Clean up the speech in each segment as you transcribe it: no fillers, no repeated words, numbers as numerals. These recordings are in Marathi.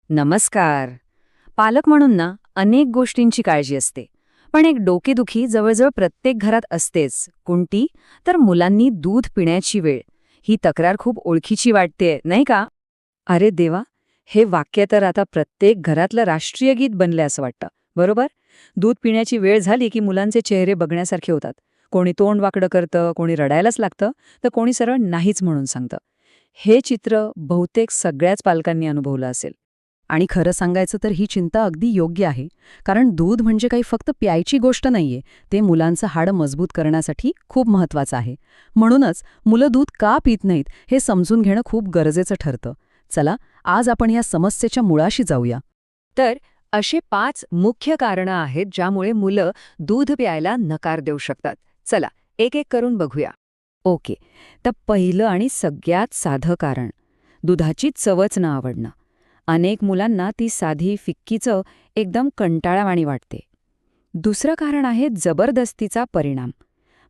नमस्कार. पालक म्हणून ना अनेक गोष्टींची काळजी असते. पण एक डोकेदुखी जवळजवळ प्रत्येक घरात असतेच. कोणती? तर मुलांनी दूध पिण्याची वेळ. ही तक्रार खूप ओळखीची वाटते, नाही का? अरे देवा, हे वाक्य तर आता प्रत्येक घरातलं राष्ट्रीय गीत बनलंय असं वाटतं, बरोबर? दूध पिण्याची वेळ झाली की मुलांचे चेहरे बघण्यासारखे होतात. कोणी तोंड वाकडं करतं, कोणी रडायलाच लागतं, तर कोणी सरळ नाहीच म्हणून सांगतं. हे चित्र बहुतेक सगळ्याच पालकांनी अनुभवलं असेल. आणि खरं सांगायचं तर ही चिंता अगदी योग्य आहे. कारण दूध म्हणजे काही फक्त प्यायची गोष्ट नाहीये, ते मुलांचं हाडं मजबूत करण्यासाठी खूप महत्वाचं आहे. म्हणूनच मुलं दूध का पित नाहीत हे समजून घेणं खूप गरजेचं ठरतं. चला, आज आपण या समस्येच्या मुळाशी जाऊया. तर असे 5 मुख्य कारणं आहेत ज्यामुळे मुलं दूध प्यायला नकार देऊ शकतात. चला, एक एक करून बघूया. ओके, तर पहिलं आणि सगळ्यात साधं कारण, दुधाची चवच न आवडणं. अनेक मुलांना ती साधी फिक्की चव एकदम कंटाळावाणी वाटते. दुसरं कारण आहे जबरदस्तीचा परिणाम.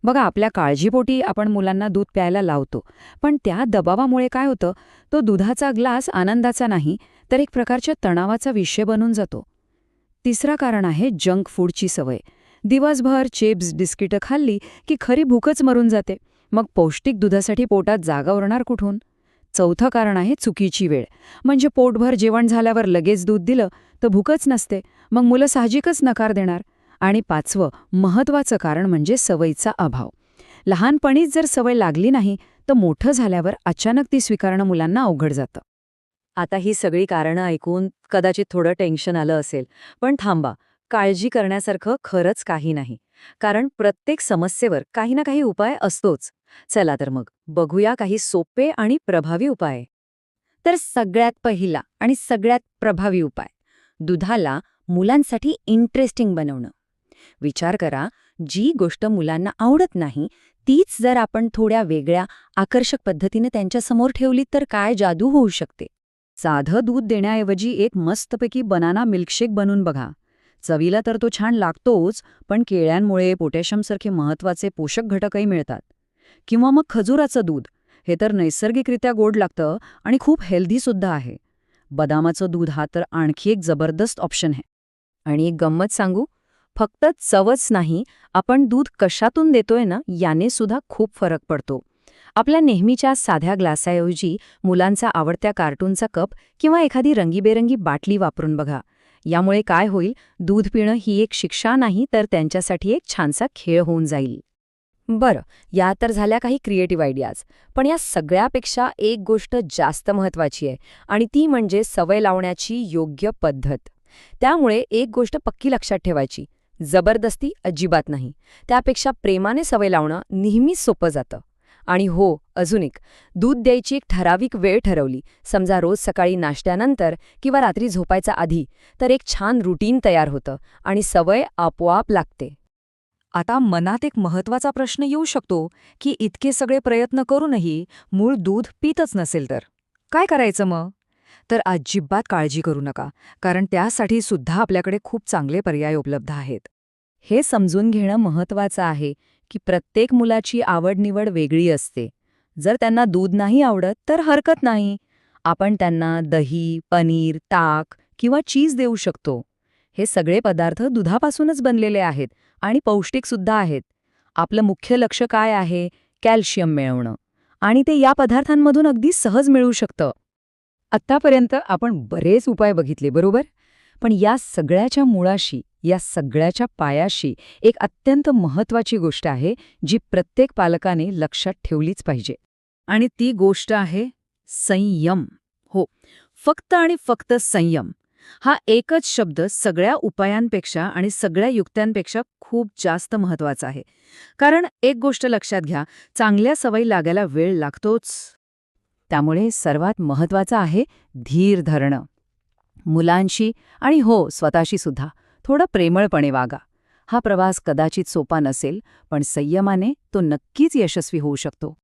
बघा, आपल्या काळजीपोटी आपण मुलांना दूध प्यायला लावतो, पण त्या दबावामुळे काय होतं, तो दुधाचा ग्लास आनंदाचा नाही, तर एक प्रकारच्या तणावाचा विषय बनून जातो. तिसरं कारण आहे जंक फूडची सवय. दिवसभर चिप्स बिस्किटं खाल्ली की खरी भूकच मरून जाते. मग पौष्टिक दुधासाठी पोटात जागा उरणार कुठून? चौथं कारण आहे चुकीची वेळ. म्हणजे पोटभर जेवण झाल्यावर लगेच दूध दिलं तर भूकच नसते, मग मुलं साहजिकच नकार देणार. आणि 5वं महत्त्वाचं कारण म्हणजे सवयीचा अभाव. लहानपणीच जर सवय लागली नाही तर मोठं झाल्यावर अचानक ती स्वीकारणं मुलांना अवघड जातं. आता ही सगळी कारणं ऐकून कदाचित थोडं टेन्शन आलं असेल, पण थांबा, काळजी करण्यासारखं खरंच काही नाही. कारण प्रत्येक समस्येवर काही ना काही उपाय असतोच. चला तर मग बघूया काही सोपे आणि प्रभावी उपाय. तर सगळ्यात पहिला आणि सगळ्यात प्रभावी उपाय, दुधाला मुलांसाठी इंटरेस्टिंग बनवणं. विचार करा, जी गोष्ट मुलांना आवडत नाही तीच जर आपण थोड्या वेगळ्या, आकर्षक पद्धतीने त्यांच्यासमोर ठेवली तर काय जादू होऊ शकते. साधं दूध देण्याऐवजी एक मस्तपैकी बनाना मिल्कशेक बनवून बघा. चवीला तर तो छान लागतोच, पण केळ्यांमुळे पोटॅशियमसारखे महत्त्वाचे पोषक घटकही मिळतात. किंवा मग खजुराचं दूध, हे तर नैसर्गिकरित्या गोड लागतं आणि खूप हेल्दीसुद्धा आहे. बदामाचं दूध हा तर आणखी एक जबरदस्त ऑप्शन आहे. आणि एक गंमत सांगू, फक्त चवच नाही, आपण दूध कशातून देतोय ना याने सुद्धा खूप फरक पडतो. आपल्या नेहमीच्या साध्या ग्लासाऐवजी मुलांचा आवडत्या कार्टूनचा कप किंवा एखादी रंगीबेरंगी बाटली वापरून बघा. यामुळे काय होईल, दूध पिणं ही एक शिक्षा नाही तर त्यांच्यासाठी एक छानसा खेळ होऊन जाईल. बरं, या तर झाल्या काही क्रिएटिव्ह आयडियाज. पण या सगळ्यापेक्षा एक गोष्ट जास्त महत्त्वाची आहे आणि ती म्हणजे सवय लावण्याची योग्य पद्धत. त्यामुळे एक गोष्ट पक्की लक्षात ठेवायची, जबरदस्ती अजिबात नाही. त्यापेक्षा प्रेमाने सवय लावणं नेहमीच सोपं जातं. आणि हो, अजून एक, दूध द्यायची एक ठराविक वेळ ठरवली, समजा रोज सकाळी नाश्त्यानंतर किंवा रात्री झोपायच्या आधी, तर एक छान रुटीन तयार होतं आणि सवय आपोआप लागते. आता मनात एक महत्वाचा प्रश्न येऊ शकतो की इतके सगळे प्रयत्न करूनही मूळ दूध पितच नसेल तर काय करायचं मग? तर अजिबात काळजी करू नका, कारण त्यासाठी सुद्धा आपल्याकडे खूप चांगले पर्याय उपलब्ध आहेत. हे समजून घेणं महत्वाचं आहे की प्रत्येक मुलाची आवड-निवड वेगळी असते. जर त्यांना दूध नाही आवडत तर हरकत नाही. आपण त्यांना दही, पनीर, ताक किंवा चीज देऊ शकतो. हे सगळे पदार्थ दुधापासूनच बनलेले आहेत आणि पौष्टिक सुद्धा आहेत. आपलं मुख्य लक्ष काय आहे? कॅल्शियम मिळवणं. आणि ते या पदार्थांमधून अगदी सहज मिळू शकतं. आत्तापर्यंत आपण बरेच उपाय बघितले, बरोबर? पण या सगळ्याच्या मुळाशी, या सगळ्याच्या पायाशी एक अत्यंत महत्त्वाची गोष्ट आहे, जी प्रत्येक पालकाने लक्षात ठेवलीच पाहिजे. आणि ती गोष्ट आहे संयम. हो, फक्त आणि फक्त संयम. हा एकच शब्द सगळ्या उपायांपेक्षा आणि सगळ्या युक्त्यांपेक्षा खूप जास्त महत्त्वाचा आहे. कारण एक गोष्ट लक्षात घ्या, चांगल्या सवयी लागायला वेळ लागतोच. त्यामुळे सर्वात महत्त्वाचं आहे धीर धरणं. मुलांशी आणि हो, स्वतःशी सुद्धा थोडं प्रेमळपणे वागा. हा प्रवास कदाचित सोपा नसेल, पण संयमाने तो नक्कीच यशस्वी होऊ शकतो.